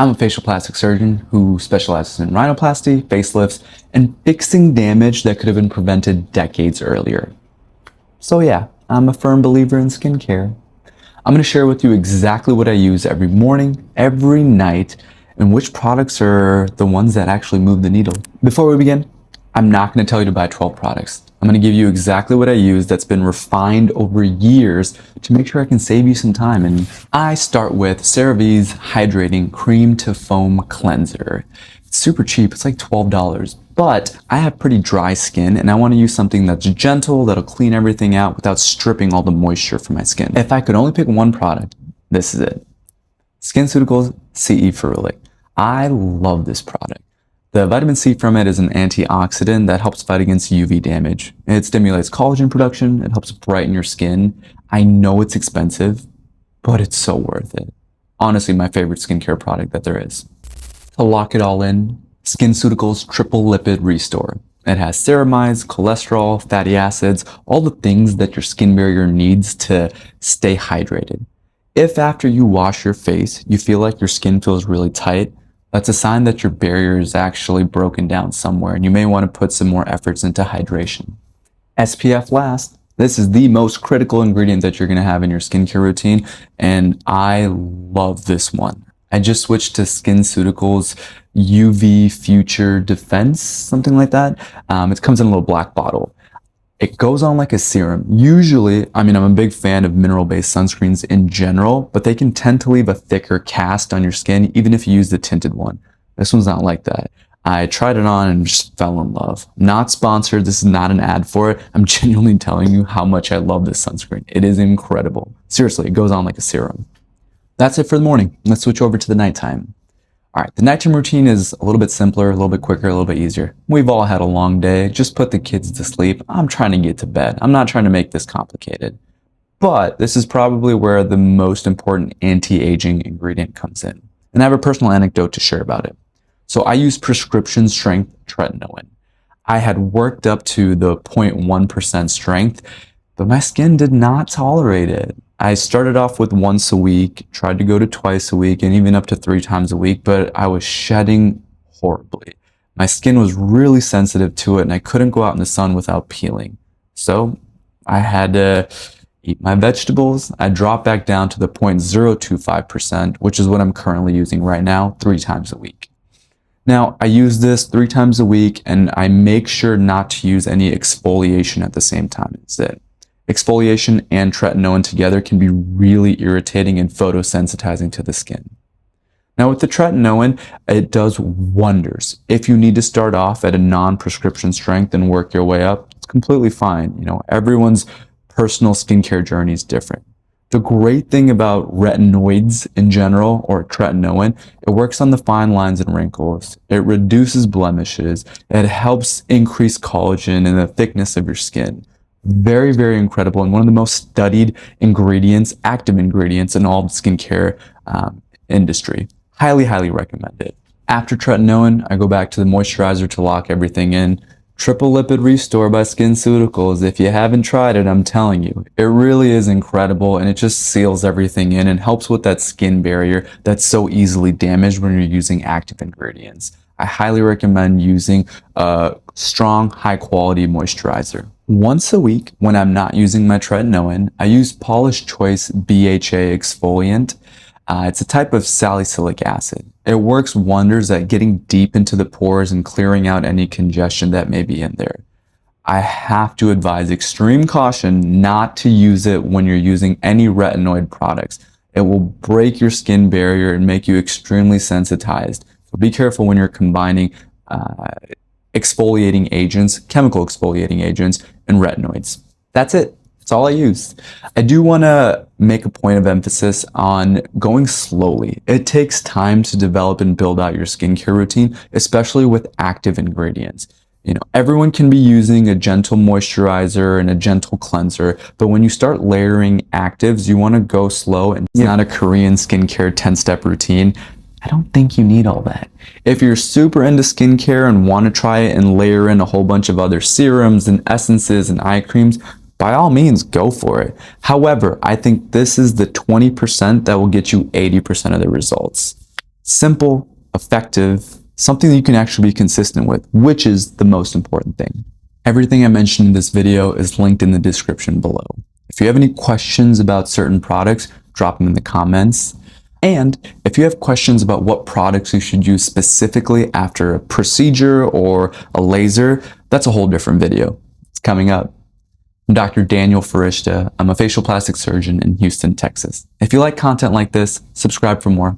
I'm a facial plastic surgeon who specializes in rhinoplasty, facelifts, and fixing damage that could have been prevented decades earlier. So yeah, I'm a firm believer in skincare. I'm going to share with you exactly what I use every morning, every night, and which products are the ones that actually move the needle. Before we begin, I'm not going to tell you to buy 12 products. I'm going to give you exactly what I use that's been refined over years to make sure I can save you some time. And I start with CeraVe's Hydrating Cream to Foam Cleanser. It's super cheap. It's like $12. But I have pretty dry skin and I want to use something that's gentle, that'll clean everything out without stripping all the moisture from my skin. If I could only pick one product, this is it. SkinCeuticals C E Ferulic. I love this product. The vitamin C from it is an antioxidant that helps fight against UV damage. It stimulates collagen production. It helps brighten your skin. I know it's expensive, but it's so worth it. Honestly, my favorite skincare product that there is. To lock it all in, SkinCeuticals Triple Lipid Restore. It has ceramides, cholesterol, fatty acids, all the things that your skin barrier needs to stay hydrated. If after you wash your face, you feel like your skin feels really tight, that's a sign that your barrier is actually broken down somewhere and you may want to put some more efforts into hydration. SPF last. This is the most critical ingredient that you're going to have in your skincare routine, and I love this one. I just switched to SkinCeuticals UV Future Defense, something like that. It comes in a little black bottle. It goes on like a serum. Usually, I'm a big fan of mineral-based sunscreens in general, but they can tend to leave a thicker cast on your skin, even if you use the tinted one. This one's not like that. I tried it on and just fell in love. Not sponsored. This is not an ad for it. I'm genuinely telling you how much I love this sunscreen. It is incredible. Seriously, it goes on like a serum. That's it for the morning. Let's switch over to the nighttime. All right, the nighttime routine is a little bit simpler, a little bit quicker, a little bit easier. We've all had a long day. Just put the kids to sleep. I'm trying to get to bed. I'm not trying to make this complicated. But this is probably where the most important anti-aging ingredient comes in. And I have a personal anecdote to share about it. So I use prescription strength Tretinoin. I had worked up to the 0.1% strength, but my skin did not tolerate it. I started off with once a week, tried to go to twice a week, and even up to 3 times a week, but I was shedding horribly. My skin was really sensitive to it, and I couldn't go out in the sun without peeling. So I had to eat my vegetables. I dropped back down to the 0.025%, which is what I'm currently using right now, 3 times a week. Now, I use this 3 times a week, and I make sure not to use any exfoliation at the same time. It's it. Exfoliation and tretinoin together can be really irritating and photosensitizing to the skin. Now with the tretinoin, it does wonders. If you need to start off at a non-prescription strength and work your way up, it's completely fine. Everyone's personal skincare journey is different. The great thing about retinoids in general, or tretinoin, it works on the fine lines and wrinkles. It reduces blemishes. It helps increase collagen and the thickness of your skin. Very, very incredible, and one of the most studied ingredients, active ingredients in all of the skincare industry. Highly, highly recommend it. After tretinoin, I go back to the moisturizer to lock everything in. Triple Lipid Restore by SkinCeuticals. If you haven't tried it, I'm telling you, it really is incredible, and it just seals everything in and helps with that skin barrier that's so easily damaged when you're using active ingredients. I highly recommend using a strong, high-quality moisturizer. Once a week, when I'm not using my tretinoin, I use Paula's Choice BHA exfoliant. It's a type of salicylic acid. It works wonders at getting deep into the pores and clearing out any congestion that may be in there. I have to advise extreme caution not to use it when you're using any retinoid products. It will break your skin barrier and make you extremely sensitized. So be careful when you're combining exfoliating agents, chemical exfoliating agents, and retinoids. That's it. That's all I use. I do want to make a point of emphasis on going slowly. It takes time to develop and build out your skincare routine, especially with active ingredients. Everyone can be using a gentle moisturizer and a gentle cleanser, but when you start layering actives, you want to go slow, and it's not a Korean skincare 10-step routine. I don't think you need all that. If you're super into skincare and want to try it and layer in a whole bunch of other serums and essences and eye creams, by all means, go for it. However, I think this is the 20% that will get you 80% of the results. Simple, effective, something that you can actually be consistent with, which is the most important thing. Everything I mentioned in this video is linked in the description below. If you have any questions about certain products, drop them in the comments. And if you have questions about what products you should use specifically after a procedure or a laser, that's a whole different video. It's coming up. I'm Dr. Daniel Farishta. I'm a facial plastic surgeon in Houston, Texas. If you like content like this, subscribe for more.